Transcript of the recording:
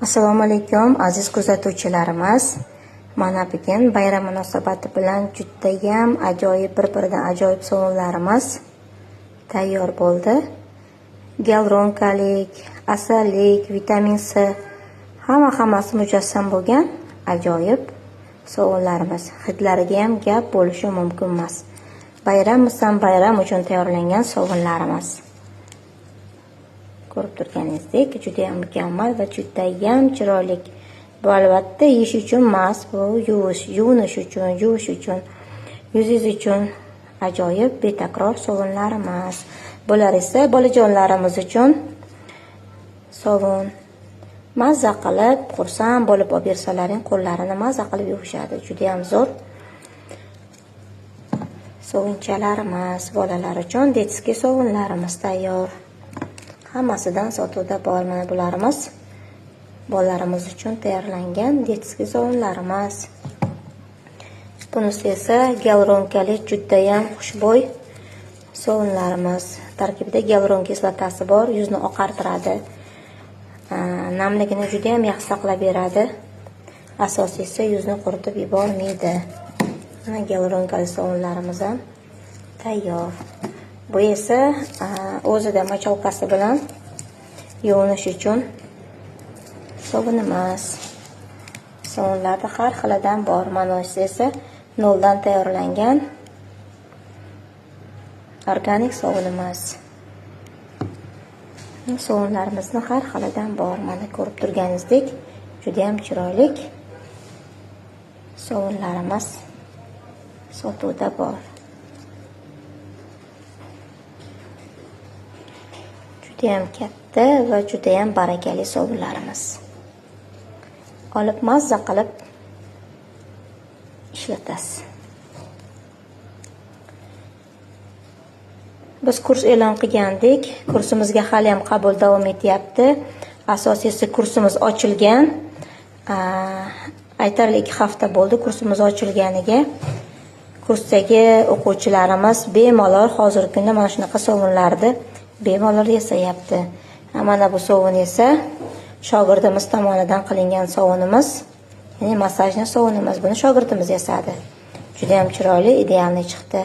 Assalomu alaykum aziz kuzatuvchilarimiz. Mana bugun bayram munosabati bilan judayam ajoyib, bir-biridan ajoyib sovunlarimiz tayyor bo'ldi. Gialuronkalik, asallik, vitamin C hammasi mujassam bo'lgan ajoyib sovunlarimiz. Hidlariga ham gap bo'lishi mumkin emas. Bayram uchun tayyorlangan sovunlarimiz. Ko'rib turganingizdek, juda ham mukammal va juda ham chiroyli. Bu albatta yeyish uchun emas, bu yuvinish uchun, yuzingiz uchun ajoyib betakror sovunlarimiz. Bular esa bolajonlarimiz uchun sovun. Mazza qilib, xursand bo'lib olib bersalaring, qo'llarini mazza qilib yuvishadi. Juda ham zo'r sovunchalarimiz, bolalar uchun detskiy sovunlarimiz tayyor. Hammasidan sotuvda bor. Mana bularimiz bolalarimiz uchun tayyorlangan detskiy sovunlarimiz. Bunisi esa gialuronkalik juda ham xushbo'y sovunlarimiz. Tarkibida gialuron kislotasi bor, yuzni oqartiradi. Namligini juda ham yaxshi saqlab beradi. Asosiysi yuzni quritib yubormaydi. Mana gialuronkalik sovunlarimiz ham tayyor. Bu esa o'zida machalkasi bilan yuvinish uchun sovunimiz. Sovunlarda har xilidan bor. Mana esa noldan tayyorlangan organik sovunimiz. Sovunlarimizni har xilidan bor. Mana ko'rib turganingizdek, juda ham chiroyli sovunlarimiz sotuvda bor. Judayam katta va judayam barakali sovunlarimiz. Olib mazza qilib ishlatasiz. Biz kurs e'lon qilgandik. Kursimizga hali ham qabul davom etyapti. Asosiysi kursimiz ochilgan. Aytarli 2 hafta bo'ldi kursimiz ochilganiga. Kursdagi o'quvchilarimiz bemalol hozirgi kunda mana shunaqa sovunlarni bemalol yasayapti. Mana bu sovun esa shogirdimiz tomonidan qilingan sovunimiz, ya'ni massajni sovunimiz. Buni shogirdimiz yasadi. Juda ham chiroyli, idealni chiqdi.